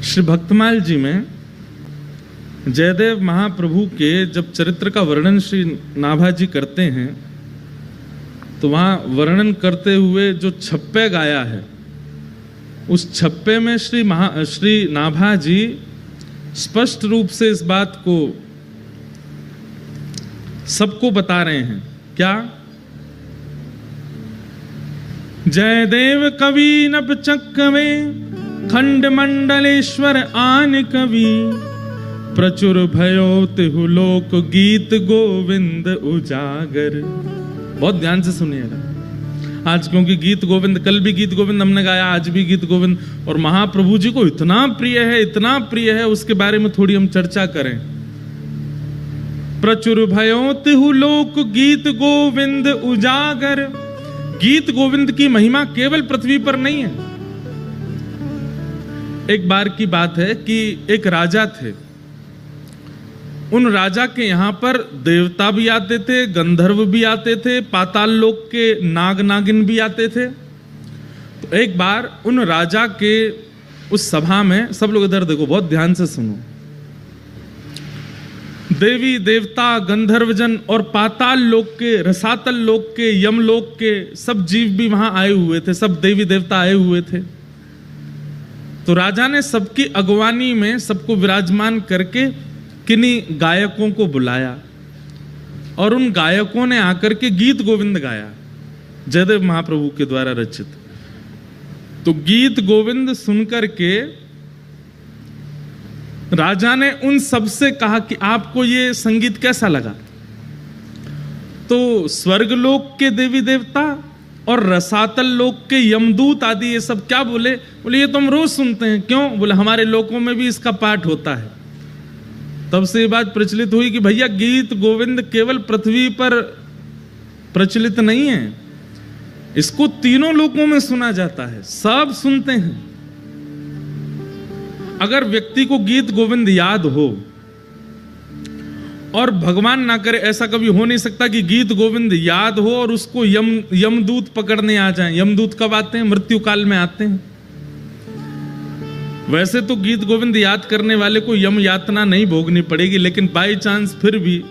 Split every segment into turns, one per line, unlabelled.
श्री भक्तमाल जी में जयदेव महाप्रभु के जब चरित्र का वर्णन श्री नाभा जी करते हैं तो वहाँ वर्णन करते हुए जो छप्पे गाया है, उस छप्पे में श्री नाभा जी स्पष्ट रूप से इस बात को सबको बता रहे हैं। क्या? जयदेव कवि नभ चक्कवे खंड मंडलेश्वर आन कवि प्रचुर भयो तिहु लोक गीत गोविंद उजागर। बहुत ध्यान से सुनिएगा आज, क्योंकि गीत गोविंद, कल भी गीत गोविंद हमने गाया, आज भी गीत गोविंद, और महाप्रभु जी को इतना प्रिय है, इतना प्रिय है, उसके बारे में थोड़ी हम चर्चा करें। प्रचुर भयो तिहु लोक गीत गोविंद उजागर। गीत गोविंद की महिमा केवल पृथ्वी पर नहीं है। एक बार की बात है कि एक राजा थे, उन राजा के यहां पर देवता भी आते थे, गंधर्व भी आते थे, पाताल लोक के नाग नागिन भी आते थे। तो एक बार उन राजा के उस सभा में, सब लोग इधर देखो, बहुत ध्यान से सुनो, देवी देवता गंधर्वजन और पाताल लोक के, रसातल लोक के, यमलोक के सब जीव भी वहां आए हुए थे, सब देवी देवता आए हुए थे। तो राजा ने सबकी अगवानी में सबको विराजमान करके किन्हीं गायकों को बुलाया और उन गायकों ने आकर के गीत गोविंद गाया, जयदेव महाप्रभु के द्वारा रचित। तो गीत गोविंद सुनकर के राजा ने उन सबसे कहा कि आपको ये संगीत कैसा लगा? तो स्वर्गलोक के देवी देवता और रसातल लोक के यमदूत आदि ये सब क्या बोले? बोले ये तो हम रोज सुनते हैं। क्यों? बोले हमारे लोकों में भी इसका पाठ होता है। तब से ये बात प्रचलित हुई कि भैया गीत गोविंद केवल पृथ्वी पर प्रचलित नहीं है, इसको तीनों लोकों में सुना जाता है, सब सुनते हैं। अगर व्यक्ति को गीत गोविंद याद हो, और भगवान ना करे ऐसा कभी हो नहीं सकता कि गीत गोविंद याद हो और उसको यमदूत पकड़ने आ जाएं। यमदूत कब आते हैं? मृत्यु काल में आते हैं। वैसे तो गीत गोविंद याद करने वाले को यम यातना नहीं भोगनी पड़ेगी, लेकिन बाई चांस फिर भी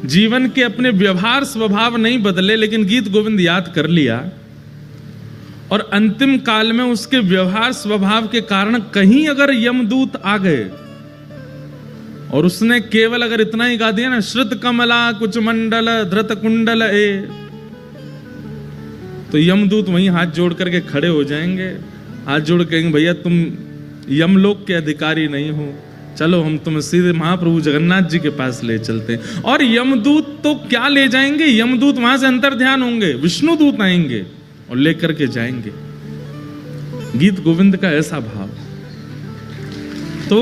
जीवन के अपने व्यवहार स्वभाव नहीं बदले, लेकिन गीत गोविंद याद कर लिया और अंतिम काल में उसके व्यवहार स्वभाव के कारण कहीं अगर यमदूत आ गए और उसने केवल अगर इतना ही गा दिया ना, श्रुत कमला कुछ मंडल धृत कुंडल ए, तो यमदूत वहीं हाथ जोड़ करके खड़े हो जाएंगे, हाथ जोड़ कहेंगे भैया तुम यमलोक के अधिकारी नहीं हो, चलो हम तुम्हें सीधे महाप्रभु जगन्नाथ जी के पास ले चलते हैं। और यमदूत तो क्या ले जाएंगे, यमदूत वहां से अंतर ध्यान होंगे, विष्णु दूत आएंगे और लेकर के जाएंगे। गीत गोविंद का ऐसा भाव। तो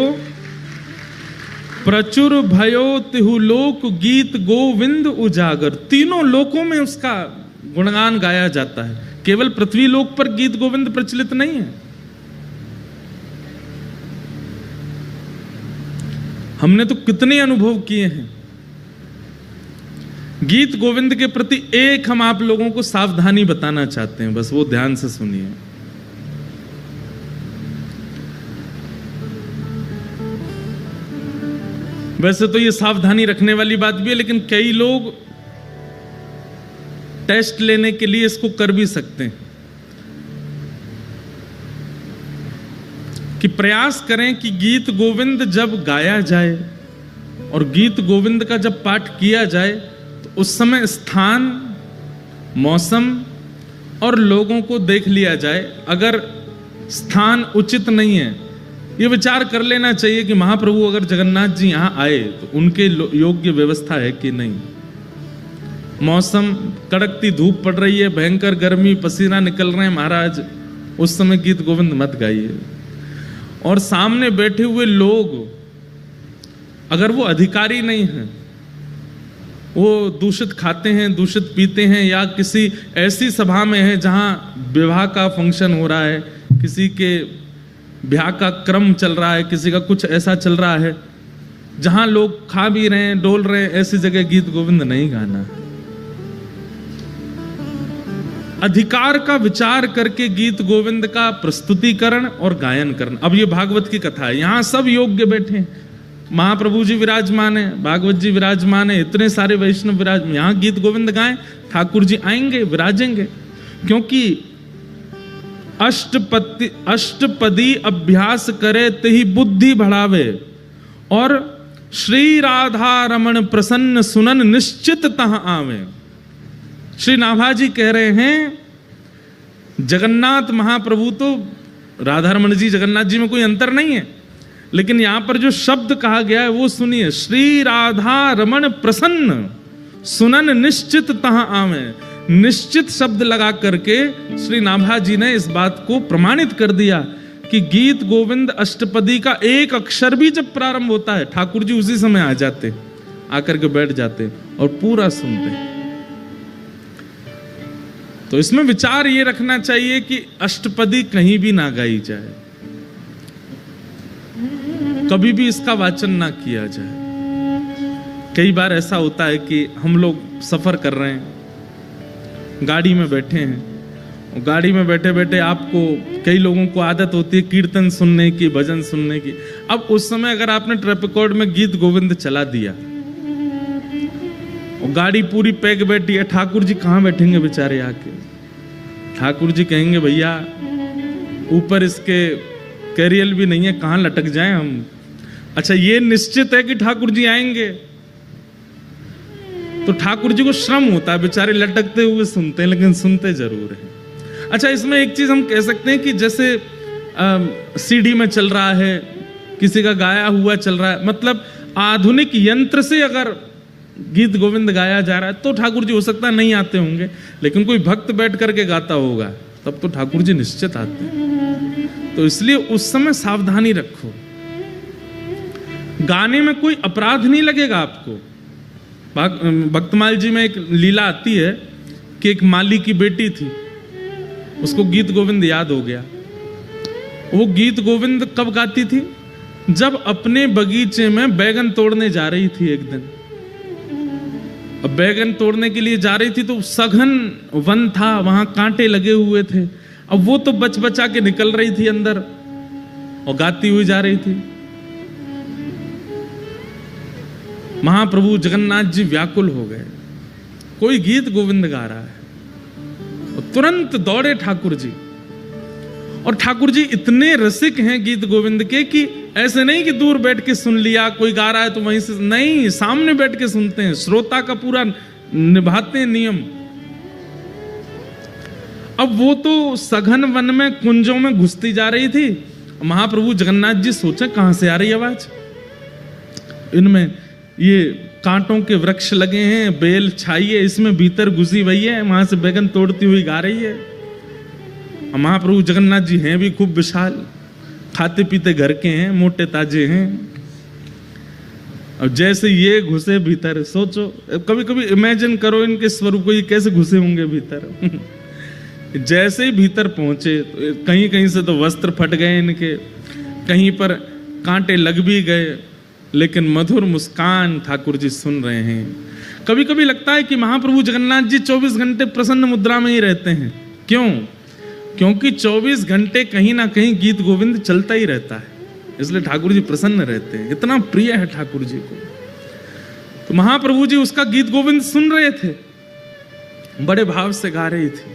प्रचुर भयो तिहु लोक गीत गोविंद उजागर, तीनों लोकों में उसका गुणगान गाया जाता है, केवल पृथ्वी लोक पर गीत गोविंद प्रचलित नहीं है। हमने तो कितने अनुभव किए हैं। गीत गोविंद के प्रति एक हम आप लोगों को सावधानी बताना चाहते हैं, बस वो ध्यान से सुनिए। वैसे तो ये सावधानी रखने वाली बात भी है, लेकिन कई लोग टेस्ट लेने के लिए इसको कर भी सकते हैं कि प्रयास करें कि गीत गोविंद जब गाया जाए और गीत गोविंद का जब पाठ किया जाए तो उस समय स्थान, मौसम और लोगों को देख लिया जाए। अगर स्थान उचित नहीं है, ये विचार कर लेना चाहिए कि महाप्रभु अगर जगन्नाथ जी यहां आए तो उनके योग्य व्यवस्था है कि नहीं। मौसम, कड़कती धूप पड़ रही है, भयंकर गर्मी, पसीना निकल रहे हैं महाराज, उस समय गीत गोविंद मत गाइए। और सामने बैठे हुए लोग अगर वो अधिकारी नहीं हैं, वो दूषित खाते हैं, दूषित पीते हैं, या किसी ऐसी सभा में है जहां विवाह का फंक्शन हो रहा है, किसी के ब्याह का क्रम चल रहा है, किसी का कुछ ऐसा चल रहा है जहां लोग खा भी रहे हैं, डोल रहे हैं, ऐसी जगह गीत गोविंद नहीं गाना। अधिकार का विचार करके गीत गोविंद का प्रस्तुतिकरण और गायन करना। अब ये भागवत की कथा है, यहां सब योग्य बैठे हैं, महाप्रभु जी विराजमान है, भागवत जी विराजमान है, इतने सारे वैष्णव विराजमान, यहां गीत गोविंद गाएं, ठाकुर जी आएंगे विराजेंगे, क्योंकि अष्टपदी अभ्यास करे तही बुद्धि बढ़ावे, और श्री राधा रमण प्रसन्न सुनन निश्चित तह आवे। श्री नाभाजी कह रहे हैं, जगन्नाथ महाप्रभु तो राधा रमण जी जगन्नाथ जी में कोई अंतर नहीं है, लेकिन यहां पर जो शब्द कहा गया है वो सुनिए, श्री राधा रमण प्रसन्न सुनन निश्चित तह आवे। निश्चित शब्द लगा करके श्री नाभाजी ने इस बात को प्रमाणित कर दिया कि गीत गोविंद अष्टपदी का एक अक्षर भी जब प्रारंभ होता है, ठाकुर जी उसी समय आ जाते, आकर के बैठ जाते और पूरा सुनते। तो इसमें विचार ये रखना चाहिए कि अष्टपदी कहीं भी ना गाई जाए, कभी भी इसका वाचन ना किया जाए। कई बार ऐसा होता है कि हम लोग सफर कर रहे हैं, गाड़ी में बैठे हैं, गाड़ी में बैठे बैठे आपको, कई लोगों को आदत होती है कीर्तन सुनने की, भजन सुनने की। अब उस समय अगर आपने ट्रैप रिकॉर्ड में गीत गोविंद चला दिया और गाड़ी पूरी पैक बैठी है, ठाकुर जी कहाँ बैठेंगे बेचारे आके? ठाकुर जी कहेंगे भैया ऊपर इसके कैरियल भी नहीं है, कहाँ लटक जाएं हम। अच्छा, ये निश्चित है कि ठाकुर जी आएंगे, तो ठाकुर जी को श्रम होता है, बेचारे लटकते हुए सुनते हैं, लेकिन सुनते जरूर हैं। अच्छा, इसमें एक चीज हम कह सकते हैं कि जैसे सीडी में चल रहा है, किसी का गाया हुआ चल रहा है, मतलब आधुनिक यंत्र से अगर गीत गोविंद गाया जा रहा है तो ठाकुर जी हो सकता है नहीं आते होंगे, लेकिन कोई भक्त बैठ करके गाता होगा तब तो ठाकुर जी निश्चित आते हैं। तो इसलिए उस समय सावधानी रखो, गाने में कोई अपराध नहीं लगेगा आपको। भक्तमाल जी में एक लीला आती है कि एक माली की बेटी थी, उसको गीत गोविंद याद हो गया। वो गीत गोविंद कब गाती थी? जब अपने बगीचे में बैगन तोड़ने जा रही थी एक दिन। अब बैगन तोड़ने के लिए जा रही थी तो सघन वन था, वहां कांटे लगे हुए थे। अब वो तो बच बचा के निकल रही थी अंदर और गाती हुई जा रही थी। महाप्रभु जगन्नाथ जी व्याकुल हो गए, कोई गीत गोविंद गा रहा है, और तुरंत दौड़े ठाकुर जी। और ठाकुर जी इतने रसिक हैं गीत गोविंद के कि ऐसे नहीं कि दूर बैठ के सुन लिया, कोई गा रहा है तो वहीं से नहीं, सामने बैठ के सुनते हैं, श्रोता का पूरा निभाते हैं नियम। अब वो तो सघन वन में कुंजों में घुसती जा रही थी। महाप्रभु जगन्नाथ जी सोचे कहां से आ रही आवाज, इनमें ये कांटों के वृक्ष लगे हैं, बेल छाई है, इसमें भीतर घुसी हुई है, वहां से बैगन तोड़ती हुई गा रही है। महाप्रभु जगन्नाथ जी हैं भी खूब विशाल, खाते पीते घर के हैं, मोटे ताजे हैं। अब जैसे ये घुसे भीतर, सोचो कभी कभी इमेजिन करो इनके स्वरूप को, ये कैसे घुसे होंगे भीतर। जैसे ही भीतर पहुंचे तो कहीं कहीं से तो वस्त्र फट गए इनके, कहीं पर कांटे लग भी गए, लेकिन मधुर मुस्कान ठाकुर जी सुन रहे हैं। कभी कभी लगता है कि महाप्रभु जगन्नाथ जी 24 घंटे प्रसन्न मुद्रा में ही रहते हैं। क्यों? क्योंकि 24 घंटे कहीं ना कहीं गीत गोविंद चलता ही रहता है, इसलिए ठाकुर जी प्रसन्न रहते हैं, इतना प्रिय है ठाकुर जी को। तो महाप्रभु जी उसका गीत गोविंद सुन रहे थे, बड़े भाव से गा रही थी।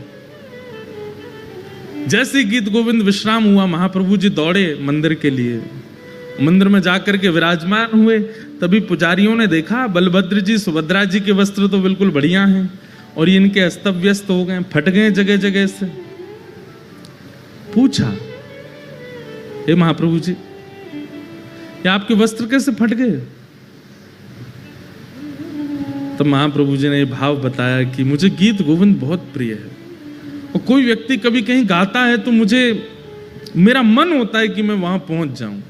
जैसे गीत गोविंद विश्राम हुआ, महाप्रभु जी दौड़े मंदिर के लिए, मंदिर में जाकर के विराजमान हुए। तभी पुजारियों ने देखा बलभद्र जी सुभद्रा जी के वस्त्र तो बिल्कुल बढ़िया हैं और ये इनके अस्त व्यस्त हो गए, फट गए जगह जगह से। पूछा, हे महाप्रभु जी, ये आपके वस्त्र कैसे फट गए? तब महाप्रभु जी ने ये भाव बताया कि मुझे गीत गोविंद बहुत प्रिय है, और कोई व्यक्ति कभी कहीं गाता है तो मुझे, मेरा मन होता है कि मैं वहां पहुंच जाऊं।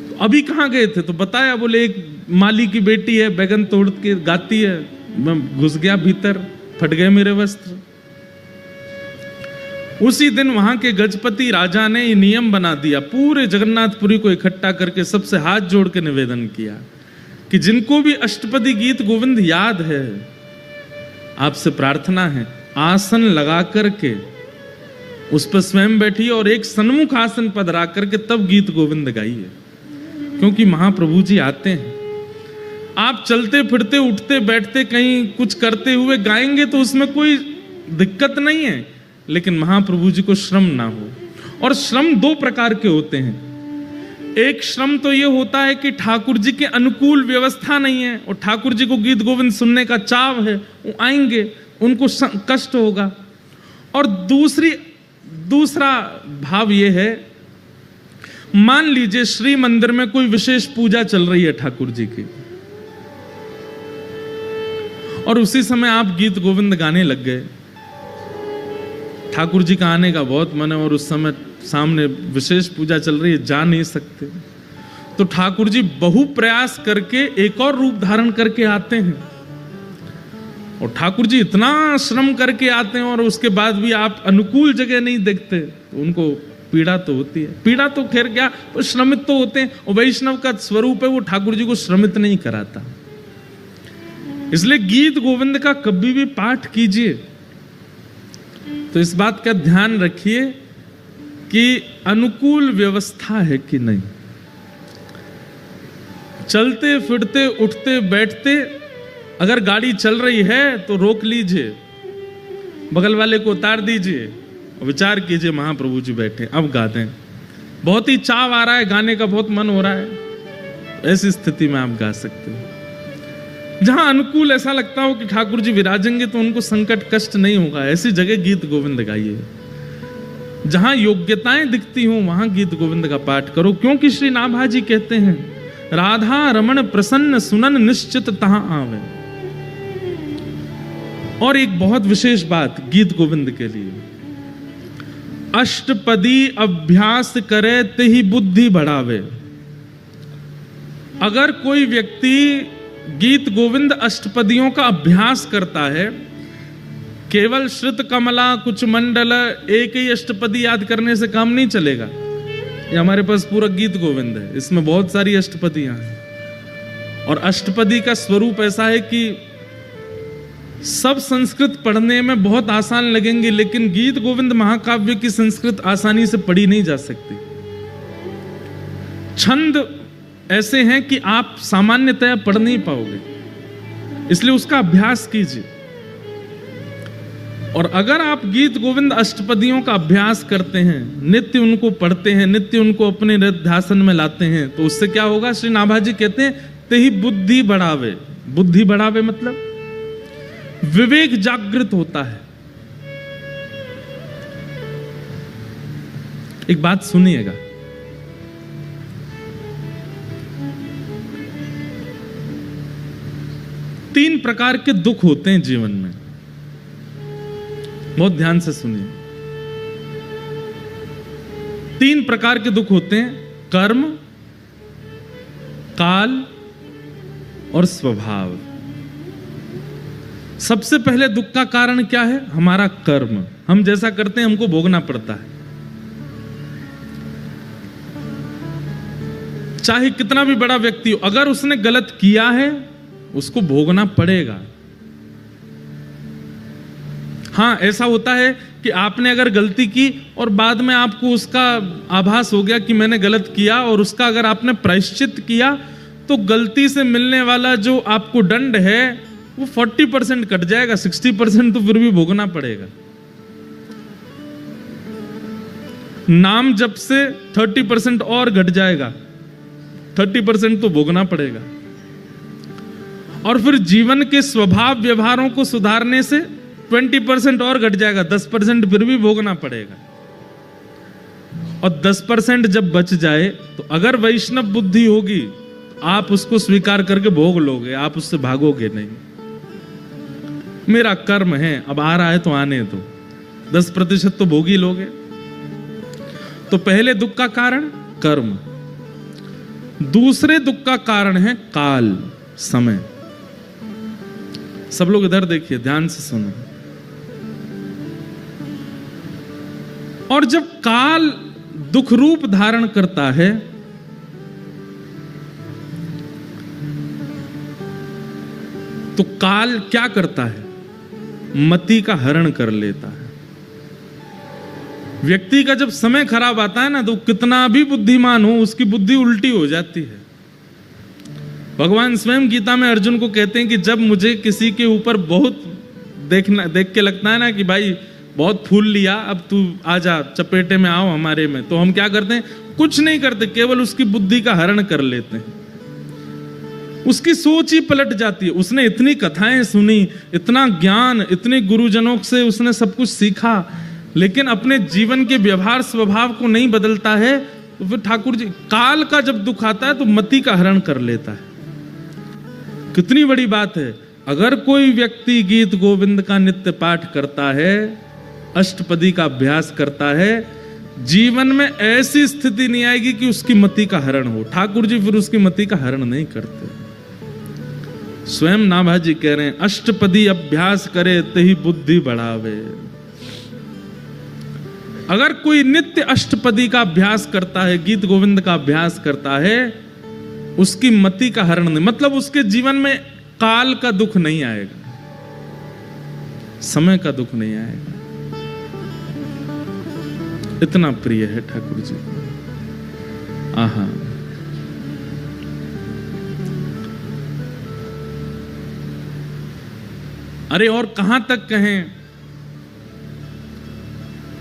तो अभी कहां गए थे? तो बताया, बोले एक माली की बेटी है, बैगन तोड़ के गाती है, मैं घुस गया भीतर, फट गए मेरे वस्त्र। उसी दिन वहां के गजपति राजा ने ये नियम बना दिया, पूरे जगन्नाथपुरी को इकट्ठा करके सबसे हाथ जोड़ के निवेदन किया कि जिनको भी अष्टपदी गीत गोविंद याद है, आपसे प्रार्थना है आसन लगा करके उस पर स्वयं बैठिए और एक सन्मुख आसन पर रख करके तब गीत गोविंद गाइए, क्योंकि महाप्रभु जी आते हैं। आप चलते फिरते उठते बैठते कहीं कुछ करते हुए गाएंगे तो उसमें कोई दिक्कत नहीं है, लेकिन महाप्रभु जी को श्रम ना हो। और श्रम दो प्रकार के होते हैं। एक श्रम तो ये होता है कि ठाकुर जी के अनुकूल व्यवस्था नहीं है और ठाकुर जी को गीत गोविंद सुनने का चाव है, वो आएंगे, उनको कष्ट होगा। और दूसरा भाव ये है, मान लीजिए श्री मंदिर में कोई विशेष पूजा चल रही है ठाकुर जी की, और उसी समय आप गीत गोविंद गाने लग गए। ठाकुर जी का आने का बहुत मन है और उस समय सामने विशेष पूजा चल रही है, जा नहीं सकते, तो ठाकुर जी बहु प्रयास करके एक और रूप धारण करके आते हैं। और ठाकुर जी इतना श्रम करके आते हैं और उसके बाद भी आप अनुकूल जगह नहीं देखते, तो उनको पीड़ा तो होती है। पीड़ा तो खैर क्या, वो श्रमित तो होते हैं, और वैष्णव का स्वरूप है वो ठाकुर जी को श्रमित नहीं कराता। इसलिए गीत गोविंद का कभी भी पाठ कीजिए तो इस बात का ध्यान रखिए कि अनुकूल व्यवस्था है कि नहीं। चलते फिरते उठते बैठते अगर गाड़ी चल रही है तो रोक लीजिए, बगल वाले को उतार दीजिए और विचार कीजिए महाप्रभु जी बैठे, अब गाते हैं। बहुत ही चाव आ रहा है, गाने का बहुत मन हो रहा है, ऐसी स्थिति में आप गा सकते हो। जहां अनुकूल ऐसा लगता हो कि ठाकुर जी विराजेंगे तो उनको संकट कष्ट नहीं होगा, ऐसी जगह गीत गोविंद गाइए। जहां योग्यताएं दिखती हो वहां गीत गोविंद का पाठ करो, क्योंकि श्री नाभा जी कहते हैं, राधा रमण प्रसन्न सुनन निश्चित तहां आवे। और एक बहुत विशेष बात गीत गोविंद के लिए, अष्टपदी अभ्यास करे ते ही बुद्धि बढ़ावे। अगर कोई व्यक्ति गीत गोविंद अष्टपदियों का अभ्यास करता है, केवल श्रुत कमला कुछ मंडल एक ही अष्टपदी याद करने से काम नहीं चलेगा। ये हमारे पास पूरा गीत गोविंद है, इसमें बहुत सारी अष्टपदियां हैं और अष्टपदी का स्वरूप ऐसा है कि सब संस्कृत पढ़ने में बहुत आसान लगेंगे, लेकिन गीत गोविंद महाकाव्य की संस्कृत आसानी से पढ़ी नहीं जा सकती। छंद ऐसे हैं कि आप सामान्यतया पढ़ नहीं पाओगे, इसलिए उसका अभ्यास कीजिए। और अगर आप गीत गोविंद अष्टपदियों का अभ्यास करते हैं, नित्य उनको पढ़ते हैं, नित्य उनको अपने ध्यान में लाते हैं, तो उससे क्या होगा? श्री नाभा जी कहते हैं, ते ही बुद्धि बढ़ावे। बुद्धि बढ़ावे मतलब विवेक जागृत होता है। एक बात सुनिएगा, तीन प्रकार के दुख होते हैं जीवन में, बहुत ध्यान से सुनिए। तीन प्रकार के दुख होते हैं, कर्म, काल और स्वभाव। सबसे पहले दुख का कारण क्या है? हमारा कर्म। हम जैसा करते हैं हमको भोगना पड़ता है, चाहे कितना भी बड़ा व्यक्ति हो, अगर उसने गलत किया है उसको भोगना पड़ेगा। हां, ऐसा होता है कि आपने अगर गलती की और बाद में आपको उसका आभास हो गया कि मैंने गलत किया, और उसका अगर आपने प्रायश्चित किया तो गलती से मिलने वाला जो आपको दंड है वो 40% कट जाएगा, 60% तो फिर भी भोगना पड़ेगा। नाम जप से 30% और घट जाएगा, 30% तो भोगना पड़ेगा। और फिर जीवन के स्वभाव व्यवहारों को सुधारने से 20% और घट जाएगा, 10% फिर भी भोगना पड़ेगा। और 10% जब बच जाए तो अगर वैष्णव बुद्धि होगी आप उसको स्वीकार करके भोग लोगे, आप उससे भागोगे नहीं। मेरा कर्म है, अब आ रहा है तो आने दो, 10% तो भोग ही लोगे। तो पहले दुख का कारण कर्म, दूसरे दुख का कारण है काल, समय। सब लोग इधर देखिए, ध्यान से सुनो। और जब काल दुख रूप धारण करता है तो काल क्या करता है? मति का हरण कर लेता है। व्यक्ति का जब समय खराब आता है ना, तो कितना भी बुद्धिमान हो, उसकी बुद्धि उल्टी हो जाती है। भगवान स्वयं गीता में अर्जुन को कहते हैं कि जब मुझे किसी के ऊपर बहुत देख के लगता है ना कि भाई बहुत फूल लिया, अब तू आजा, चपेटे में आओ हमारे में, तो हम क्या करते हैं? कुछ नहीं करते, केवल उसकी बुद्धि का हरण कर लेते हैं। उसकी सोच ही पलट जाती है। उसने इतनी कथाएं सुनी, इतना ज्ञान, इतने गुरुजनों से उसने सब कुछ सीखा, लेकिन अपने जीवन के व्यवहार स्वभाव को नहीं बदलता है, तो फिर ठाकुर जी काल का जब दुख आता है तो मति का हरण कर लेता है। कितनी बड़ी बात है। अगर कोई व्यक्ति गीत गोविंद का नित्य पाठ करता है, अष्टपदी का अभ्यास करता है, जीवन में ऐसी स्थिति नहीं आएगी कि उसकी मति का हरण हो। ठाकुर जी फिर उसकी मति का हरण नहीं करते। स्वयं नाभाजी कह रहे हैं, अष्टपदी अभ्यास करे तही बुद्धि बढ़ावे। अगर कोई नित्य अष्टपदी का अभ्यास करता है, गीत गोविंद का अभ्यास करता है, उसकी मति का हरण नहीं, मतलब उसके जीवन में काल का दुख नहीं आएगा, समय का दुख नहीं आएगा। इतना प्रिय है ठाकुर जी। आहा, अरे और कहां तक कहें।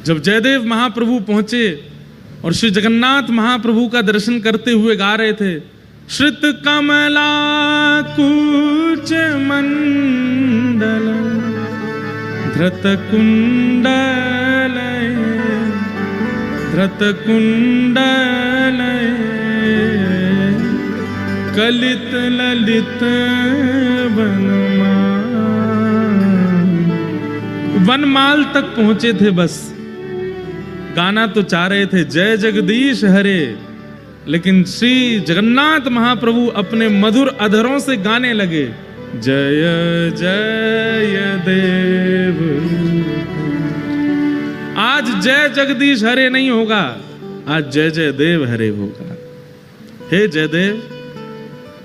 जब जयदेव महाप्रभु पहुंचे और श्री जगन्नाथ महाप्रभु का दर्शन करते हुए गा रहे थे, श्रित कमला कूच मंडल धृत कुंडल कलित ललित वनमाल तक पहुंचे थे। बस गाना तो चाह रहे थे जय जगदीश हरे, लेकिन श्री जगन्नाथ महाप्रभु अपने मधुर अधरों से गाने लगे, जय जय देव। आज जय जगदीश हरे नहीं होगा, आज जय जय देव हरे होगा। हे जयदेव,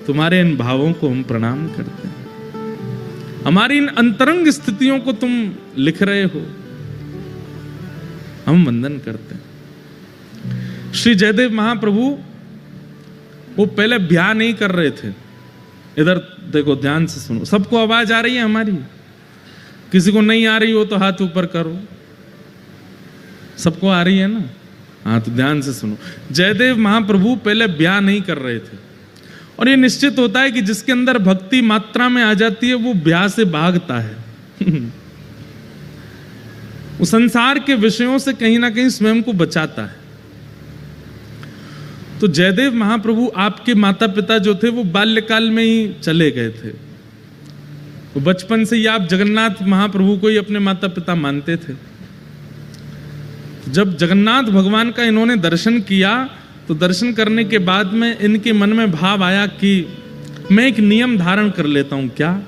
तुम्हारे इन भावों को हम प्रणाम करते हैं। हमारी इन अंतरंग स्थितियों को तुम लिख रहे हो, हम वंदन करते हैं। श्री जयदेव महाप्रभु वो पहले ब्याह नहीं कर रहे थे। इधर देखो, ध्यान से सुनो। सबको आवाज आ रही है हमारी? किसी को नहीं आ रही हो तो हाथ ऊपर करो। सबको आ रही है ना? हाँ, तो ध्यान से सुनो। जयदेव महाप्रभु पहले ब्याह नहीं कर रहे थे, और ये निश्चित होता है कि जिसके अंदर भक्ति मात्रा में आ जाती है वो ब्याह से भागता है। वो संसार के विषयों से कहीं ना कहीं स्वयं को बचाता है। तो जयदेव महाप्रभु, आपके माता पिता जो थे वो बाल्यकाल में ही चले गए थे। वो बचपन से ही आप जगन्नाथ महाप्रभु को ही अपने माता पिता मानते थे। जब जगन्नाथ भगवान का इन्होंने दर्शन किया, तो दर्शन करने के बाद में इनके मन में भाव आया कि मैं एक नियम धारण कर लेता हूं। क्या?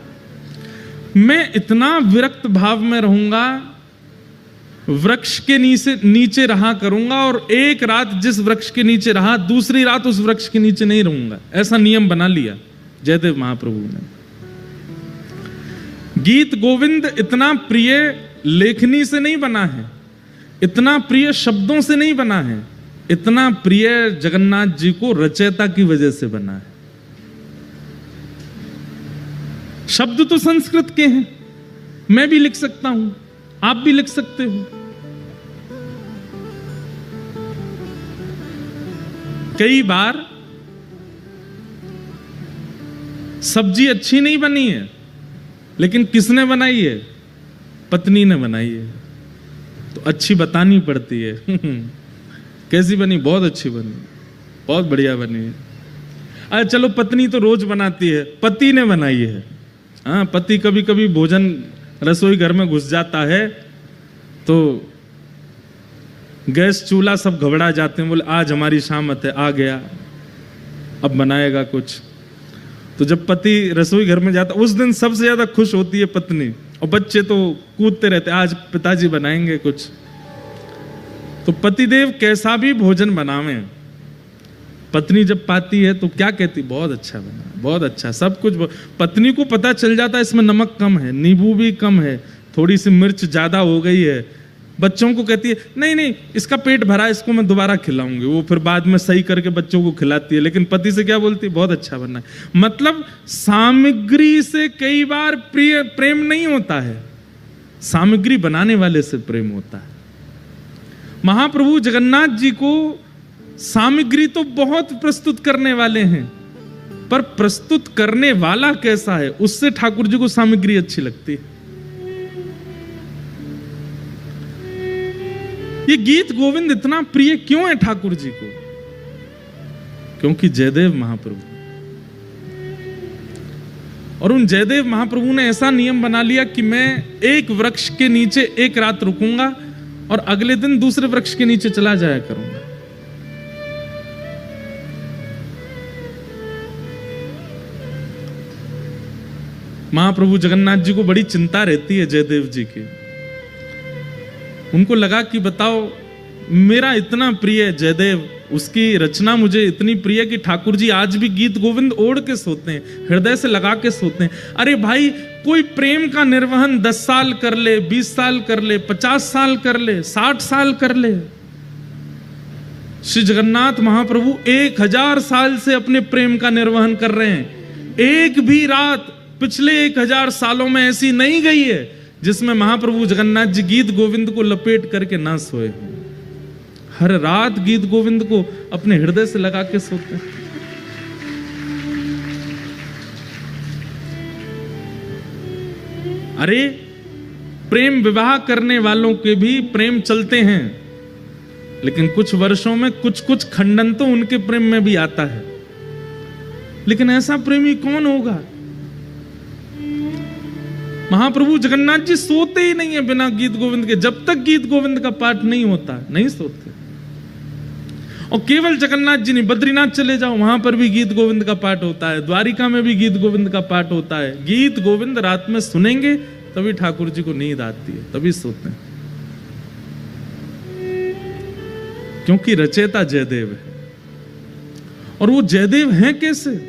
मैं इतना विरक्त भाव में रहूंगा, वृक्ष के नीचे रहा करूंगा, और एक रात जिस वृक्ष के नीचे रहा, दूसरी रात उस वृक्ष के नीचे नहीं रहूंगा। ऐसा नियम बना लिया जयदेव महाप्रभु ने। गीत गोविंद इतना प्रिय लेखनी से नहीं बना है, इतना प्रिय शब्दों से नहीं बना है, इतना प्रिय जगन्नाथ जी को रचयिता की वजह से बना है। शब्द तो संस्कृत के हैं, मैं भी लिख सकता हूं, आप भी लिख सकते हो। कई बार सब्जी अच्छी नहीं बनी है, लेकिन किसने बनाई है? पत्नी ने बनाई है, तो अच्छी बतानी पड़ती है। कैसी बनी? बहुत अच्छी बनी, बहुत बढ़िया बनी है। अरे चलो, पत्नी तो रोज बनाती है, पति ने बनाई है। हाँ, पति कभी कभी भोजन रसोई घर में घुस जाता है तो गैस चूल्हा सब घबरा जाते हैं, बोले आज हमारी शामत है, आ गया, अब बनाएगा कुछ। तो जब पति रसोई घर में जाता, उस दिन सबसे ज्यादा खुश होती है पत्नी, और बच्चे तो कूदते रहते, आज पिताजी बनाएंगे कुछ। तो पतिदेव कैसा भी भोजन बनावे, पत्नी जब पाती है तो क्या कहती? बहुत अच्छा बना, बहुत अच्छा, सब कुछ। पत्नी को पता चल जाता है इसमें नमक कम है, नींबू भी कम है, थोड़ी सी मिर्च ज्यादा हो गई है, बच्चों को कहती है नहीं नहीं इसका पेट भरा है, इसको मैं दोबारा खिलाऊंगी, वो फिर बाद में सही करके बच्चों को खिलाती है, लेकिन पति से क्या बोलती है, बहुत अच्छा बना है। मतलब सामग्री से कई बार प्रेम नहीं होता है, सामग्री बनाने वाले से प्रेम होता है। महाप्रभु जगन्नाथ जी को सामग्री तो बहुत प्रस्तुत करने वाले हैं, पर प्रस्तुत करने वाला कैसा है उससे ठाकुर जी को सामग्री अच्छी लगती है। ये गीत गोविंद इतना प्रिय क्यों है ठाकुर जी को? क्योंकि जयदेव महाप्रभु, और उन जयदेव महाप्रभु ने ऐसा नियम बना लिया कि मैं एक वृक्ष के नीचे एक रात रुकूंगा और अगले दिन दूसरे वृक्ष के नीचे चला जाया करूंगा। महाप्रभु जगन्नाथ जी को बड़ी चिंता रहती है जयदेव जी की। उनको लगा कि बताओ मेरा इतना प्रिय जयदेव, उसकी रचना मुझे इतनी प्रिय कि ठाकुर जी आज भी गीत गोविंद ओढ़ के सोते हैं, हृदय से लगा के सोते हैं। अरे भाई कोई प्रेम का निर्वहन 10 साल कर ले, 20 साल कर ले, 50 साल कर ले, 60 साल कर ले, श्री जगन्नाथ महाप्रभु 1000 साल से अपने प्रेम का निर्वहन कर रहे हैं। एक भी रात पिछले 1000 सालों में ऐसी नहीं गई है जिसमें महाप्रभु जगन्नाथ जी गीत गोविंद को लपेट करके ना सोए हों। हर रात गीत गोविंद को अपने हृदय से लगा के सोते हैं। अरे प्रेम विवाह करने वालों के भी प्रेम चलते हैं, लेकिन कुछ वर्षों में कुछ कुछ खंडन तो उनके प्रेम में भी आता है। लेकिन ऐसा प्रेमी कौन होगा? महाप्रभु जगन्नाथ जी सोते ही नहीं है बिना गीत गोविंद के। जब तक गीत गोविंद का पाठ नहीं होता नहीं सोते। और केवल जगन्नाथ जी नहीं, बद्रीनाथ चले जाओ वहां पर भी गीत गोविंद का पाठ होता है, द्वारिका में भी गीत गोविंद का पाठ होता है। गीत गोविंद रात में सुनेंगे तभी ठाकुर जी को नींद आती है, तभी सोते हैं, क्योंकि रचयिता जयदेव है। और वो जयदेव हैं कैसे?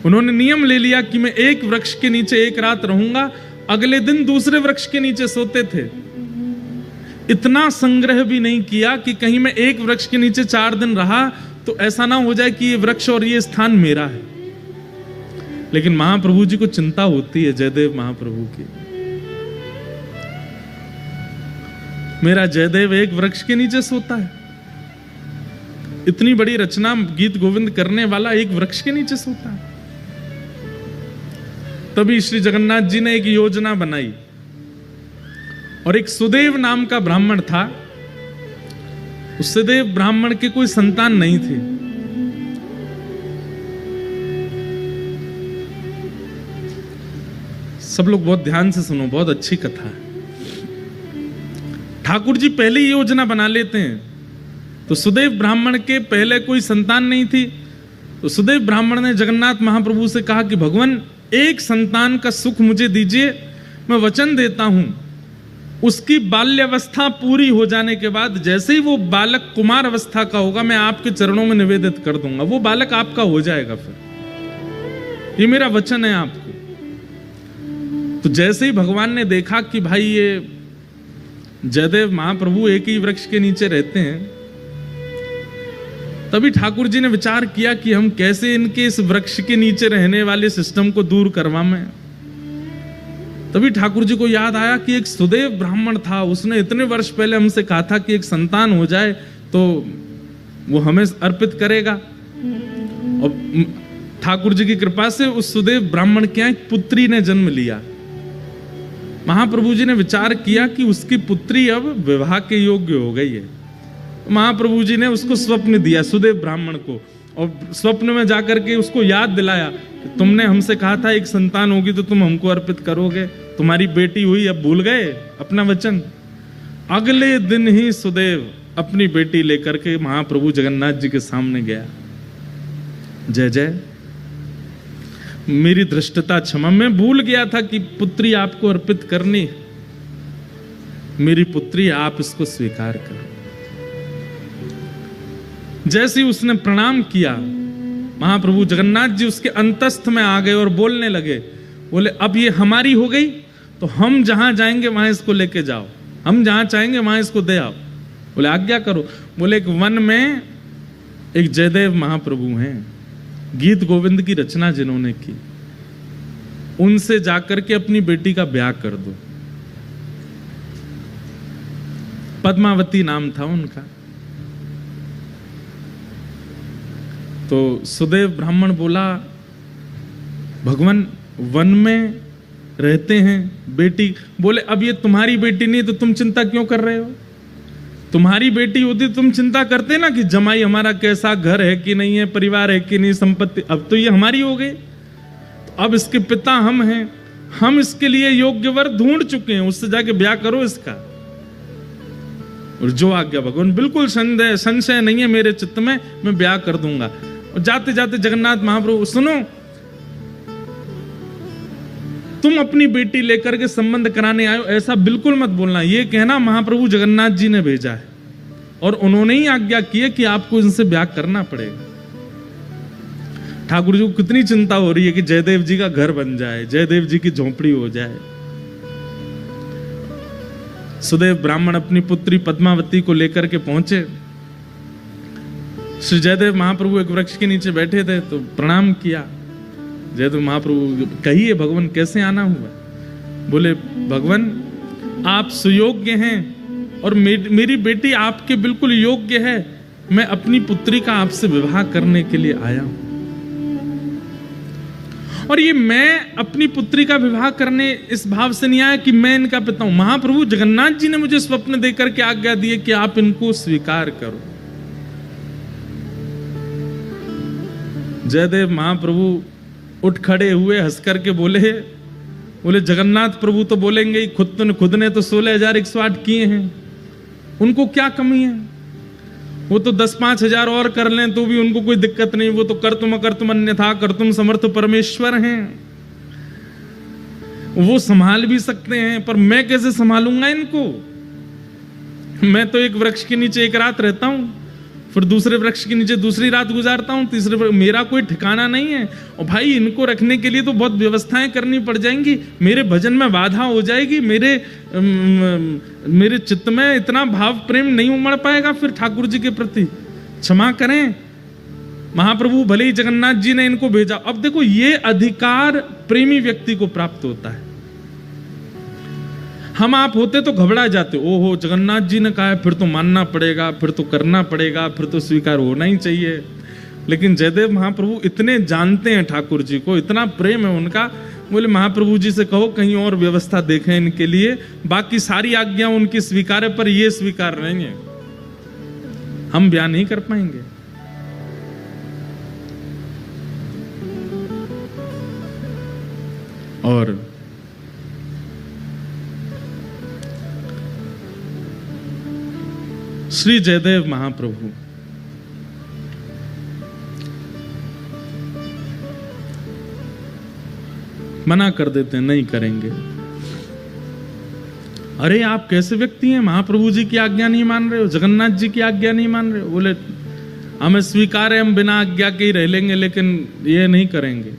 उन्होंने नियम ले लिया कि मैं एक वृक्ष के नीचे एक रात रहूंगा, अगले दिन दूसरे वृक्ष के नीचे सोते थे। इतना संग्रह भी नहीं किया कि कहीं मैं एक वृक्ष के नीचे 4 दिन रहा तो ऐसा ना हो जाए कि ये वृक्ष और ये स्थान मेरा है। लेकिन महाप्रभु जी को चिंता होती है जयदेव महाप्रभु की, मेरा जयदेव एक वृक्ष के नीचे सोता है, इतनी बड़ी रचना गीत गोविंद करने वाला एक वृक्ष के नीचे सोता है। तभी श्री जगन्नाथ जी ने एक योजना बनाई, और एक सुदेव नाम का ब्राह्मण था। उस सुदेव ब्राह्मण के कोई संतान नहीं थी। सब लोग बहुत ध्यान से सुनो, बहुत अच्छी कथा है। ठाकुर जी पहले ही योजना बना लेते हैं। तो सुदेव ब्राह्मण के पहले कोई संतान नहीं थी, तो सुदेव ब्राह्मण ने जगन्नाथ महाप्रभु से कहा कि भगवान एक संतान का सुख मुझे दीजिए, मैं वचन देता हूं उसकी बाल्यावस्था पूरी हो जाने के बाद जैसे ही वो बालक कुमार अवस्था का होगा मैं आपके चरणों में निवेदित कर दूंगा, वो बालक आपका हो जाएगा। फिर ये मेरा वचन है आपको। तो जैसे ही भगवान ने देखा कि भाई ये जयदेव महाप्रभु एक ही वृक्ष के नीचे रहते हैं, तभी ठाकुर जी ने विचार किया कि हम कैसे इनके इस वृक्ष के नीचे रहने वाले सिस्टम को दूर करवाएं। तभी ठाकुर जी को याद आया कि एक सुदेव ब्राह्मण था, उसने इतने वर्ष पहले हमसे कहा था कि एक संतान हो जाए तो वो हमें अर्पित करेगा। और ठाकुर जी की कृपा से उस सुदेव ब्राह्मण के यहाँ एक पुत्री ने जन्म लिया। महाप्रभु जी ने विचार किया कि उसकी पुत्री अब विवाह के योग्य हो गई है। महाप्रभु जी ने उसको स्वप्न दिया सुदेव ब्राह्मण को, और स्वप्न में जाकर के उसको याद दिलाया कि तुमने हमसे कहा था एक संतान होगी तो तुम हमको अर्पित करोगे, तुम्हारी बेटी हुई, अब भूल गए अपना वचन। अगले दिन ही सुदेव अपनी बेटी लेकर के महाप्रभु जगन्नाथ जी के सामने गया। जय जय, मेरी धृष्टता क्षमा, मैं भूल गया था कि पुत्री आपको अर्पित करनी, मेरी पुत्री आप इसको स्वीकार करो। जैसे ही उसने प्रणाम किया, महाप्रभु जगन्नाथ जी उसके अंतस्थ में आ गए और बोलने लगे। बोले अब ये हमारी हो गई तो हम जहां जाएंगे वहां इसको लेके जाओ, हम जहां चाहेंगे वहां इसको दे आओ। बोले आज्ञा करो। बोले एक वन में एक जयदेव महाप्रभु हैं, गीत गोविंद की रचना जिन्होंने की, उनसे जाकर के अपनी बेटी का ब्याह कर दो। पद्मावती नाम था उनका। तो सुदेव ब्राह्मण बोला, भगवान वन में रहते हैं, बेटी। बोले अब ये तुम्हारी बेटी नहीं तो तुम चिंता क्यों कर रहे हो? तुम्हारी बेटी होती तुम चिंता करते ना कि जमाई हमारा कैसा, घर है कि नहीं है, परिवार है कि नहीं, संपत्ति। अब तो ये हमारी हो गई, तो अब इसके पिता हम हैं, हम इसके लिए योग्य वर ढूंढ चुके हैं, उससे जाके ब्याह करो इसका। और जो आज्ञा भगवान, बिल्कुल संशय नहीं है मेरे चित्त में, मैं ब्याह कर दूंगा। और जाते जाते जगन्नाथ महाप्रभु, सुनो, तुम अपनी बेटी लेकर के संबंध कराने आए हो, ऐसा बिल्कुल मत बोलना। ये कहना महाप्रभु जगन्नाथ जी ने भेजा है और उन्होंने ही आज्ञा की है कि आपको इनसे ब्याह करना पड़ेगा। ठाकुर जी को कितनी चिंता हो रही है कि जयदेव जी का घर बन जाए, जयदेव जी की झोंपड़ी हो जाए। सुदेव ब्राह्मण अपनी पुत्री पद्मावती को लेकर के पहुंचे। श्री जयदेव महाप्रभु एक वृक्ष के नीचे बैठे थे तो प्रणाम किया। जयदेव महाप्रभु, कहिए भगवान कैसे आना हुआ? बोले भगवान आप सुयोग्य हैं और मेरी बेटी आपके बिल्कुल योग्य है, मैं अपनी पुत्री का आपसे विवाह करने के लिए आया हूं। और ये मैं अपनी पुत्री का विवाह करने इस भाव से नहीं आया कि मैं इनका पिता हूं। महाप्रभु जगन्नाथ जी ने मुझे स्वप्न देकर के आज्ञा दी है कि आप इनको स्वीकार करो। जयदेव महाप्रभु उठ खड़े हुए, हंस करके बोले जगन्नाथ प्रभु तो बोलेंगे ही, खुद ने तो 16,108 किए हैं, उनको क्या कमी है? वो तो 10-5 हजार और कर लें तो भी उनको कोई दिक्कत नहीं, वो तो कर्तुम अन्यथा कर्तुम समर्थ परमेश्वर हैं, वो संभाल भी सकते हैं। पर मैं कैसे संभालूंगा इनको? मैं तो एक वृक्ष के नीचे एक रात रहता हूं, फिर दूसरे वृक्ष के नीचे दूसरी रात गुजारता हूं, तीसरे मेरा कोई ठिकाना नहीं है। और भाई इनको रखने के लिए तो बहुत व्यवस्थाएं करनी पड़ जाएंगी, मेरे भजन में बाधा हो जाएगी, मेरे चित्त में इतना भाव प्रेम नहीं उमड़ पाएगा फिर ठाकुर जी के प्रति। क्षमा करें महाप्रभु, भले ही जगन्नाथ जी ने इनको भेजा। अब देखो ये अधिकार प्रेमी व्यक्ति को प्राप्त होता है। हम आप होते तो घबरा जाते, ओहो जगन्नाथ जी ने कहा है फिर तो मानना पड़ेगा, फिर तो करना पड़ेगा, फिर तो स्वीकार होना ही चाहिए। लेकिन जयदेव महाप्रभु इतने जानते हैं ठाकुर जी को, इतना प्रेम है उनका। बोले महाप्रभु जी से कहो कहीं और व्यवस्था देखें इनके लिए, बाकी सारी आज्ञा उनकी स्वीकार है पर ये स्वीकार नहीं है, हम ब्याह नहीं कर पाएंगे। और श्री जयदेव महाप्रभु मना कर देते हैं, नहीं करेंगे। अरे आप कैसे व्यक्ति हैं, महाप्रभु जी की आज्ञा नहीं मान रहे हो, जगन्नाथ जी की आज्ञा नहीं मान रहे हो? बोले हमें स्वीकार है, हम बिना आज्ञा के ही रह लेंगे, लेकिन ये नहीं करेंगे।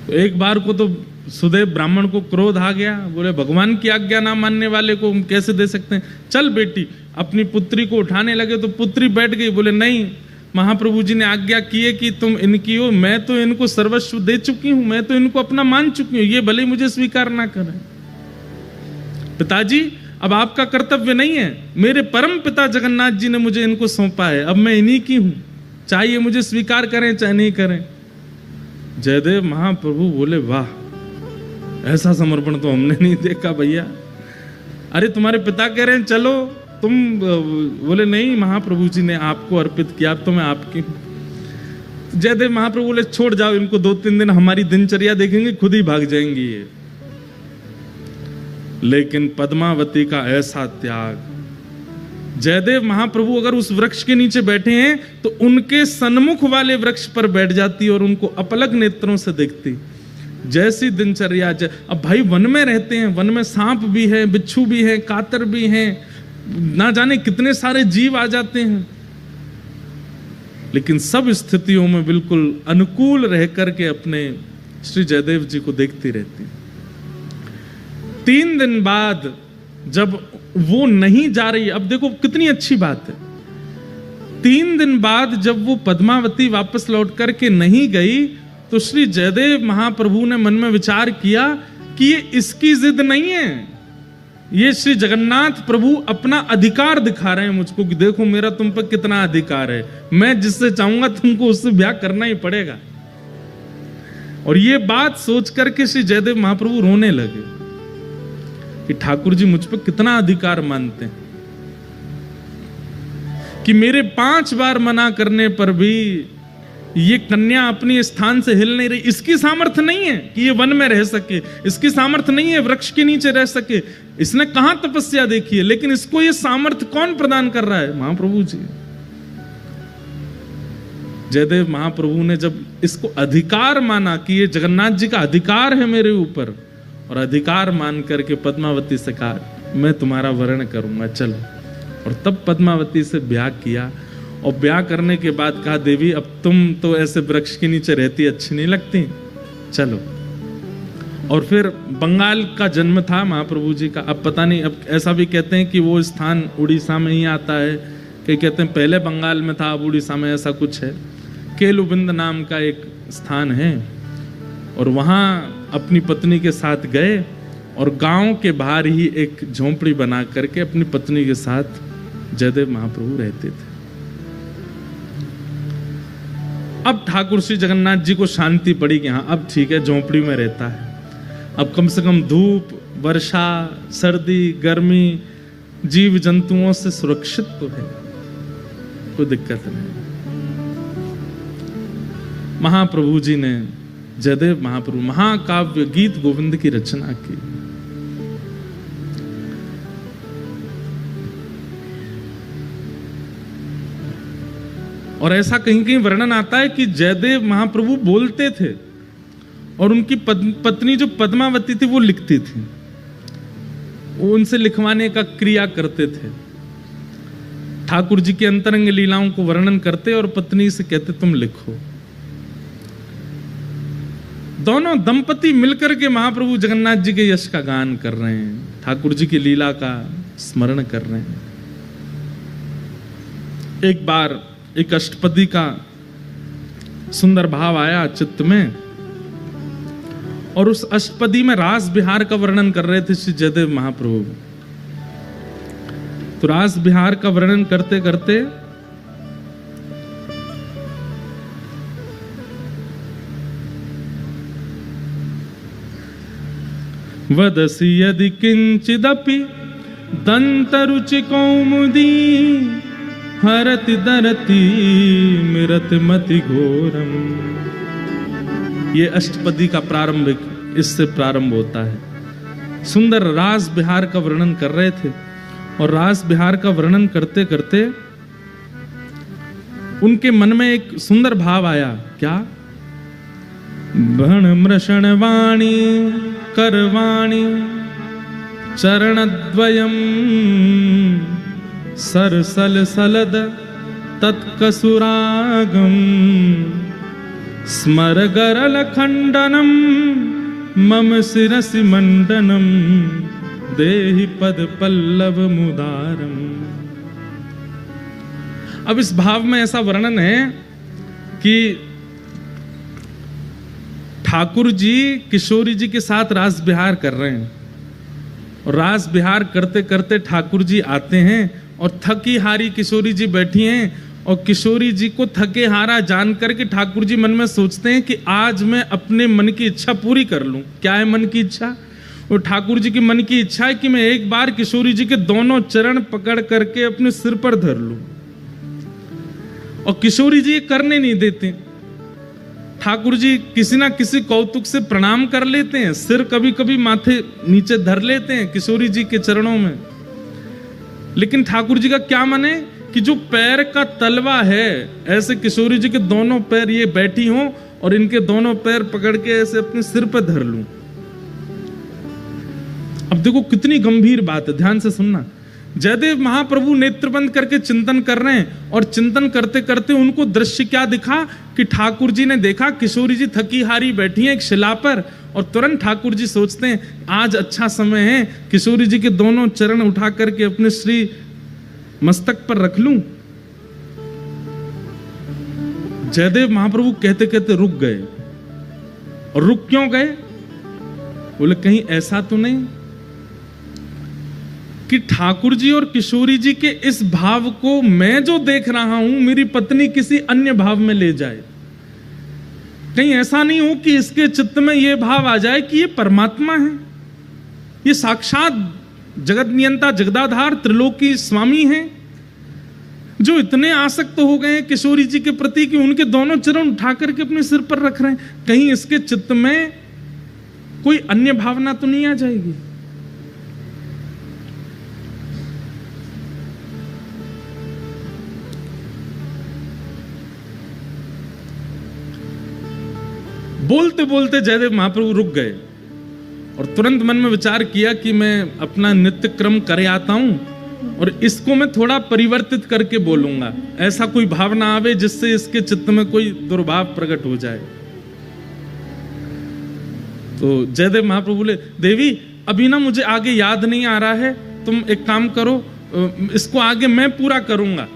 तो एक बार को तो सुदेव ब्राह्मण को क्रोध आ गया। बोले भगवान की आज्ञा ना मानने वाले को हम कैसे दे सकते हैं? चल बेटी, अपनी पुत्री को उठाने लगे तो पुत्री बैठ गई। बोले नहीं, महाप्रभु जी ने आज्ञा की है कि तुम इनकी हो, मैं तो इनको सर्वस्व दे चुकी हूं, मैं तो इनको अपना मान चुकी हूं, ये भले ही मुझे स्वीकार ना करें। पिताजी अब आपका कर्तव्य नहीं है, मेरे परम पिता जगन्नाथ जी ने मुझे इनको सौंपा है, अब मैं इन्हीं की हूं, चाहे मुझे स्वीकार करें चाहे नहीं करें। जयदेव महाप्रभु बोले वाह, ऐसा समर्पण तो हमने नहीं देखा भैया। अरे तुम्हारे पिता कह रहे हैं चलो तुम, बोले नहीं महाप्रभु जी ने आपको अर्पित किया, अब तो मैं आपकी। जयदेव महाप्रभु बोले छोड़ जाओ इनको, 2-3 दिन हमारी दिनचर्या देखेंगे, खुद ही भाग जाएंगी ये। लेकिन पद्मावती का ऐसा त्याग, जयदेव महाप्रभु अगर उस वृक्ष के नीचे बैठे हैं तो उनके सन्मुख वाले वृक्ष पर बैठ जाती और उनको अपलक नेत्रों से देखती। जैसी दिनचर्या, अब भाई वन में रहते हैं, वन में सांप भी है, बिच्छू भी है, कातर भी हैं, ना जाने कितने सारे जीव आ जाते हैं। लेकिन सब स्थितियों में बिल्कुल अनुकूल रह करके अपने श्री जयदेव जी को देखती रहती। 3 दिन बाद जब वो नहीं जा रही, अब देखो कितनी अच्छी बात है, 3 दिन बाद जब वो पद्मावती वापस लौट करके नहीं गई तो श्री जयदेव महाप्रभु ने मन में विचार किया कि ये इसकी जिद नहीं है, ये श्री जगन्नाथ प्रभु अपना अधिकार दिखा रहे हैं मुझको कि देखो मेरा तुम पर कितना अधिकार है, मैं जिससे चाहूंगा तुमको उससे ब्याह करना ही पड़ेगा। और ये बात सोच करके श्री जयदेव महाप्रभु रोने लगे कि ठाकुर जी मुझ पर कितना अधिकार मानते हैं कि मेरे 5 बार मना करने पर भी ये कन्या अपनी स्थान से हिल नहीं रही। इसकी सामर्थ्य नहीं है कि ये वन में रह सके, इसकी सामर्थ्य नहीं है वृक्ष के नीचे रह सके, इसने कहां तपस्या देखी है, लेकिन इसको ये सामर्थ्य कौन प्रदान कर रहा है? महाप्रभु जी। जयदेव महाप्रभु ने जब इसको अधिकार माना कि ये जगन्नाथ जी का अधिकार है मेरे ऊपर, और अधिकार मान करके पद्मावती से कहा मैं तुम्हारा वर्ण करूंगा, चलो। और तब पद्मावती से ब्याह किया, और ब्याह करने के बाद कहा देवी अब तुम तो ऐसे वृक्ष के नीचे रहती अच्छी नहीं लगती, चलो। और फिर बंगाल का जन्म था महाप्रभु जी का। अब पता नहीं, अब ऐसा भी कहते हैं कि वो स्थान उड़ीसा में ही आता है, कई कहते हैं पहले बंगाल में था अब उड़ीसा में, ऐसा कुछ है। केलुबिंद नाम का एक स्थान है, और वहाँ अपनी पत्नी के साथ गए और गांव के बाहर ही एक झोंपड़ी बना करके अपनी पत्नी के साथ जयदेव महाप्रभु रहते थे। अब ठाकुर श्री जगन्नाथ जी को शांति पड़ी कि हाँ अब ठीक है, झोंपड़ी में रहता है, अब कम से कम धूप, वर्षा, सर्दी, गर्मी, जीव जंतुओं से सुरक्षित तो है, कोई दिक्कत नहीं। महाप्रभु जी ने, जयदेव महाप्रभु महाकाव्य गीत गोविंद की रचना की। और ऐसा कहीं कहीं वर्णन आता है कि जयदेव महाप्रभु बोलते थे और उनकी पत्नी जो पद्मावती थी वो लिखती थी, वो उनसे लिखवाने का क्रिया करते थे। ठाकुर जी के अंतरंग लीलाओं को वर्णन करते और पत्नी से कहते तुम लिखो। दोनों दंपति मिलकर के महाप्रभु जगन्नाथ जी के यश का गान कर रहे हैं, ठाकुर जी की लीला का स्मरण कर रहे हैं। एक बार एक अष्टपदी का सुंदर भाव आया चित्त में, और उस अष्टपदी में रास बिहार का वर्णन कर रहे थे श्री जयदेव महाप्रभु। तो रास बिहार का वर्णन करते करते वदसि यदि किंचिदपि दंतरुचि कौमुदी हरति दरति मिरत मति घोरम। ये अष्टपदी का प्रारंभिक इससे प्रारंभ होता है। सुंदर रास बिहार का वर्णन कर रहे थे, और रास बिहार का वर्णन करते करते उनके मन में एक सुंदर भाव आया। क्या? भण मृषण वाणी करवाणी चरणद्वयम सरसल सलद तत्कसुरागम स्मर गरल खंडनम मम शिरसि मंडनम देहि पद पल्लव मुदारम। अब इस भाव में ऐसा वर्णन है कि ठाकुर जी किशोरी जी के साथ रास बिहार कर रहे हैं, और रास बिहार करते करते ठाकुर जी आते हैं और थकी हारी किशोरी जी बैठी हैं, और किशोरी जी को थके हारा जान करके ठाकुर जी मन में सोचते हैं कि आज मैं अपने मन की इच्छा पूरी कर लूं। क्या है मन की इच्छा? और ठाकुर जी की मन की इच्छा है कि मैं एक बार किशोरी जी के दोनों चरण पकड़ करके अपने सिर पर धर लूं, और किशोरी जी ये करने नहीं देते। ठाकुर जी किसी ना किसी कौतुक से प्रणाम कर लेते हैं, सिर कभी कभी माथे नीचे धर लेते हैं किशोरी जी के चरणों में, लेकिन ठाकुर जी का क्या मन है कि जो पैर का तलवा है ऐसे किशोरी जी के दोनों पैर ये बैठी हों और इनके दोनों पैर पकड़ के ऐसे अपने सिर पर धर लूं। अब देखो कितनी गंभीर बात है, ध्यान से सुनना। जयदेव महाप्रभु नेत्र बंद करके चिंतन कर रहे हैं और चिंतन करते करते उनको दृश्य क्या दिखा कि ठाकुर जी ने देखा किशोरी जी थकी हारी बैठी हैं एक शिला पर, और तुरंत ठाकुर जी सोचते हैं आज अच्छा समय है, किशोरी जी के दोनों चरण उठा करके अपने श्री मस्तक पर रख लूं। जयदेव महाप्रभु कहते कहते रुक गए। और रुक क्यों गए? बोले कहीं ऐसा तो नहीं कि ठाकुर जी और किशोरी जी के इस भाव को मैं जो देख रहा हूं मेरी पत्नी किसी अन्य भाव में ले जाए। कहीं ऐसा नहीं हो कि इसके चित्त में यह भाव आ जाए कि ये परमात्मा है, ये साक्षात जगत नियंता जगदाधार त्रिलोकी स्वामी हैं, जो इतने आसक्त हो गए हैं किशोरी जी के प्रति कि उनके दोनों चरण उठा करके अपने सिर पर रख रहे हैं। कहीं इसके चित्त में कोई अन्य भावना तो नहीं आ जाएगी। बोलते बोलते जयदेव महाप्रभु रुक गए और तुरंत मन में विचार किया कि मैं अपना नित्य क्रम करे आता हूं और इसको मैं थोड़ा परिवर्तित करके बोलूंगा, ऐसा कोई भावना आवे जिससे इसके चित्त में कोई दुर्भाव प्रकट हो जाए। तो जयदेव महाप्रभु बोले, देवी अभी ना मुझे आगे याद नहीं आ रहा है, तुम एक काम करो, इसको आगे मैं पूरा करूंगा,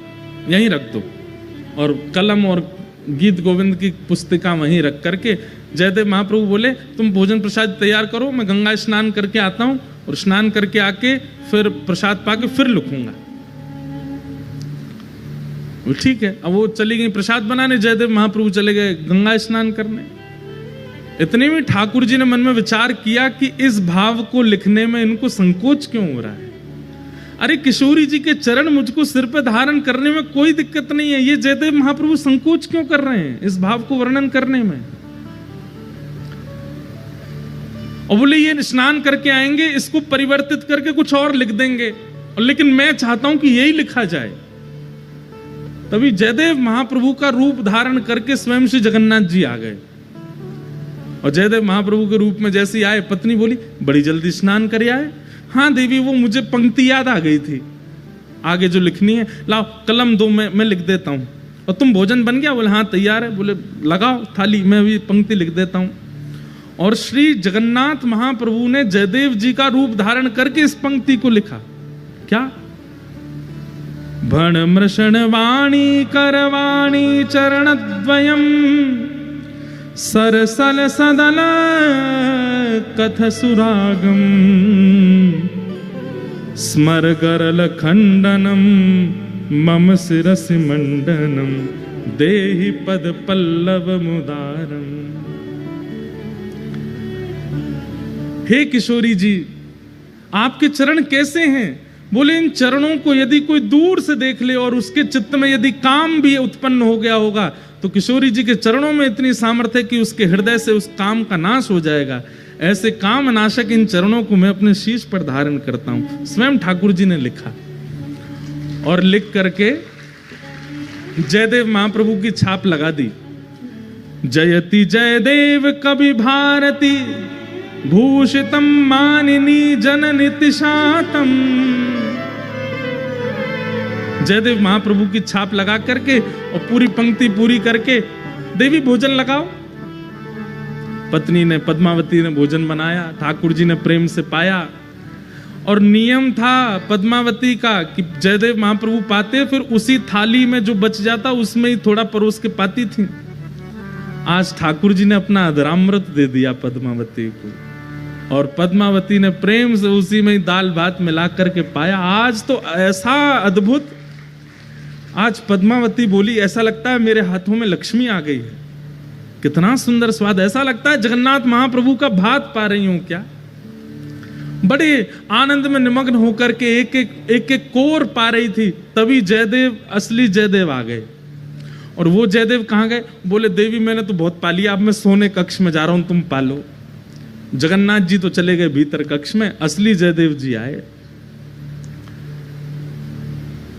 यहीं रख दो। और कलम और गीत गोविंद की पुस्तिका वहीं रख करके जयदेव महाप्रभु बोले, तुम भोजन प्रसाद तैयार करो, मैं गंगा स्नान करके आता हूं और स्नान करके आके फिर प्रसाद पाके फिर लिखूंगा। ठीक है। अब वो चली गई प्रसाद बनाने, जयदेव महाप्रभु चले गए गंगा स्नान करने। इतने में ठाकुर जी ने मन में विचार किया कि इस भाव को लिखने में इनको संकोच क्यों हो रहा है। अरे किशोरी जी के चरण मुझको सिर पे धारण करने में कोई दिक्कत नहीं है, ये जयदेव महाप्रभु संकोच क्यों कर रहे हैं इस भाव को वर्णन करने में। और बोले ये स्नान करके आएंगे, इसको परिवर्तित करके कुछ और लिख देंगे, और लेकिन मैं चाहता हूं कि यही लिखा जाए। तभी जयदेव महाप्रभु का रूप धारण करके स्वयं श्री जगन्नाथ जी आ गए। और जयदेव महाप्रभु के रूप में जैसे आए, पत्नी बोली बड़ी जल्दी स्नान कर आए। हाँ देवी, वो मुझे पंक्ति याद आ गई थी, आगे जो लिखनी है, लाओ कलम दो, मैं लिख देता हूं। और तुम भोजन बन गया? बोले हाँ तैयार है। बोले लगाओ थाली, मैं भी पंक्ति लिख देता हूं। और श्री जगन्नाथ महाप्रभु ने जयदेव जी का रूप धारण करके इस पंक्ति को लिखा। क्या? भण मृषण वाणी करवाणी चरणद्वयम् सरसल सदल कथ सुरागम स्मर गरल खंडनम मम शिरसि मंडनम देहि पद पल्लव मुदारम। हे किशोरी जी, आपके चरण कैसे हैं? बोले इन चरणों को यदि कोई दूर से देख ले और उसके चित्त में यदि काम भी उत्पन्न हो गया होगा तो किशोरी जी के चरणों में इतनी सामर्थ्य है कि उसके हृदय से उस काम का नाश हो जाएगा। ऐसे काम नाशक इन चरणों को मैं अपने शीश पर धारण करता हूं। स्वयं ठाकुर जी ने लिखा और लिख करके जयदेव महाप्रभु की छाप लगा दी। जयति जयदेव कवि भारती भूषितम मानिनी जननि तिशातम। जयदेव महाप्रभु की छाप लगा करके और पूरी पंक्ति पूरी करके, देवी भोजन लगाओ। पत्नी ने, पद्मावती ने भोजन बनाया, ठाकुर जी ने प्रेम से पाया। और नियम था पद्मावती का कि जयदेव महाप्रभु पाते फिर उसी थाली में जो बच जाता उसमें ही थोड़ा परोस के पाती थी। आज ठाकुर जी ने अपना अधरामृत दे दिया पद्मावती को, और पद्मावती ने प्रेम से उसी में ही दाल भात मिला करके पाया। आज तो ऐसा अद्भुत, आज पद्मावती बोली ऐसा लगता है मेरे हाथों में लक्ष्मी आ गई है, कितना सुंदर स्वाद, ऐसा लगता है जगन्नाथ महाप्रभु का भात पा रही हूं क्या। बड़े आनंद में निमग्न होकर के एक एक कोर पा रही थी। तभी जयदेव, असली जयदेव आ गए। और वो जयदेव कहां गए? बोले देवी मैंने तो बहुत पा लिया, अब मैं सोने कक्ष में जा रहा हूं, तुम पालो। जगन्नाथ जी तो चले गए भीतर कक्ष में, असली जयदेव जी आए।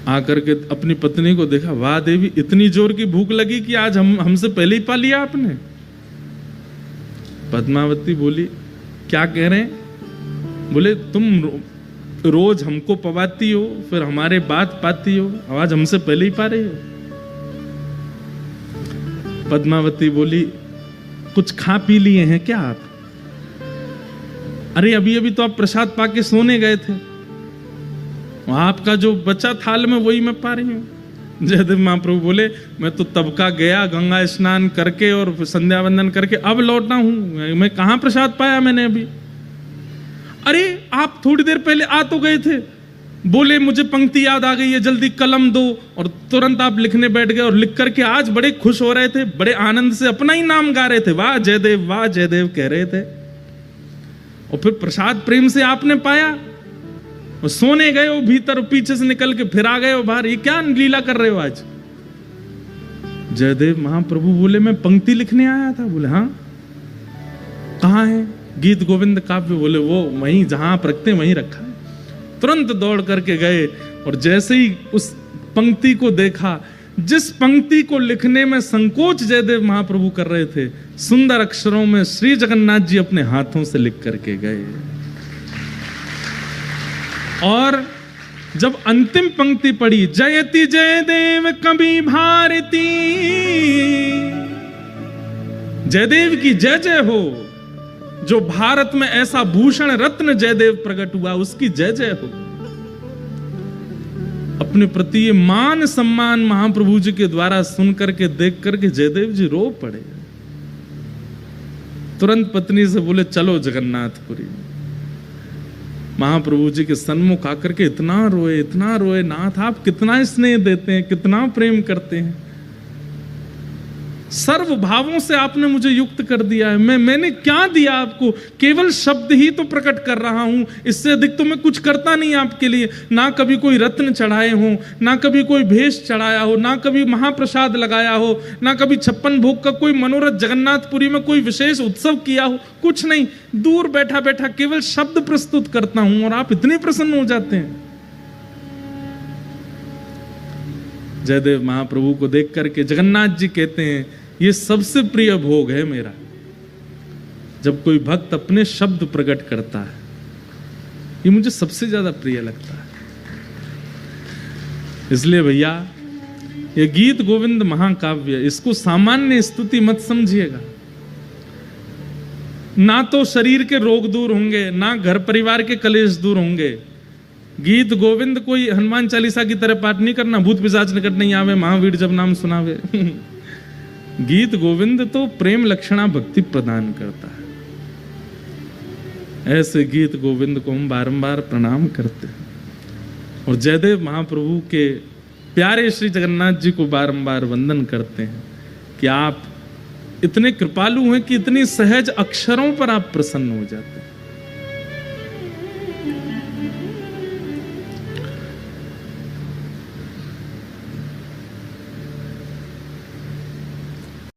आकर के अपनी पत्नी को देखा, वाह देवी इतनी जोर की भूख लगी कि आज हमसे पहले ही पा लिया आपने। पद्मावती बोली क्या कह रहे हैं? बोले तुम रोज हमको पवाती हो, फिर हमारे बात पाती हो, आवाज हमसे पहले ही पा रही हो। पद्मावती बोली, कुछ खा पी लिए हैं क्या आप? अरे अभी अभी तो आप प्रसाद पाके सोने गए थे, आपका जो बचा थाल में वही मैं पा रही हूं। जयदेव महाप्रभु बोले, मैं तो तब का गया, गंगा स्नान करके और संध्या वंदन करके अब लौटा हूं, मैं कहां प्रसाद पाया मैंने अभी। अरे आप थोड़ी देर पहले आ तो गए थे, बोले मुझे पंक्ति याद आ गई है, जल्दी कलम दो, और तुरंत आप लिखने बैठ गए और लिख करके आज बड़े खुश हो रहे थे, बड़े आनंद से अपना ही नाम गा रहे थे, वाह जयदेव कह रहे थे। और फिर प्रसाद प्रेम से आपने पाया और सोने गए हो भीतर, पीछे से निकल के फिर आ गए हो बाहर, ये क्या लीला कर रहे हो आज? जयदेव महाप्रभु बोले, मैं पंक्ति लिखने आया था। बोले हाँ, कहाँ है? गीत गोविंद काव्य। बोले वो वहीं जहां आप रखते हैं वहीं रखा है। तुरंत दौड़ करके गए और जैसे ही उस पंक्ति को देखा, जिस पंक्ति को लिखने में संकोच जयदेव महाप्रभु कर रहे थे, सुंदर अक्षरों में श्री जगन्नाथ जी अपने हाथों से लिख करके गए। और जब अंतिम पंक्ति पढ़ी, जयति जयदेव कवि भारती, जयदेव की जय जय हो, जो भारत में ऐसा भूषण रत्न जयदेव प्रकट हुआ उसकी जय जय हो। अपने प्रति ये मान सम्मान महाप्रभु जी के द्वारा सुन करके देख करके जयदेव जी रो पड़े। तुरंत पत्नी से बोले, चलो जगन्नाथपुरी। महाप्रभु जी के सन्मुख आकर के इतना रोए, नाथ आप कितना स्नेह देते हैं, कितना प्रेम करते हैं, सर्व भावों से आपने मुझे युक्त कर दिया है। मैंने क्या दिया आपको? केवल शब्द ही तो प्रकट कर रहा हूं, इससे अधिक तो मैं कुछ करता नहीं आपके लिए। ना कभी कोई रत्न चढ़ाए हो, ना कभी कोई भेष चढ़ाया हो, ना कभी महाप्रसाद लगाया हो, ना कभी 56 भोग का कोई मनोरथ जगन्नाथपुरी में कोई विशेष उत्सव किया हो, कुछ नहीं। दूर बैठा बैठा केवल शब्द प्रस्तुत करता हूं और आप इतने प्रसन्न हो जाते हैं। जयदेव महाप्रभु को देख करके जगन्नाथ जी कहते हैं, ये सबसे प्रिय भोग है मेरा, जब कोई भक्त अपने शब्द प्रकट करता है, ये मुझे सबसे ज्यादा प्रिय लगता है। इसलिए भैया, ये गीत गोविंद महाकाव्य, इसको सामान्य स्तुति मत समझिएगा। ना तो शरीर के रोग दूर होंगे, ना घर परिवार के कलेश दूर होंगे। गीत गोविंद कोई हनुमान चालीसा की तरह पाठ नहीं करना, भूत पिशाच निकट नहीं आवे, महावीर जब नाम सुनावे। गीत गोविंद तो प्रेम लक्षणा भक्ति प्रदान करता है। ऐसे गीत गोविंद को हम बारंबार प्रणाम करते हैं और जयदेव महाप्रभु के प्यारे श्री जगन्नाथ जी को बारंबार वंदन करते हैं कि आप इतने कृपालु हैं कि इतनी सहज अक्षरों पर आप प्रसन्न हो जाते हैं।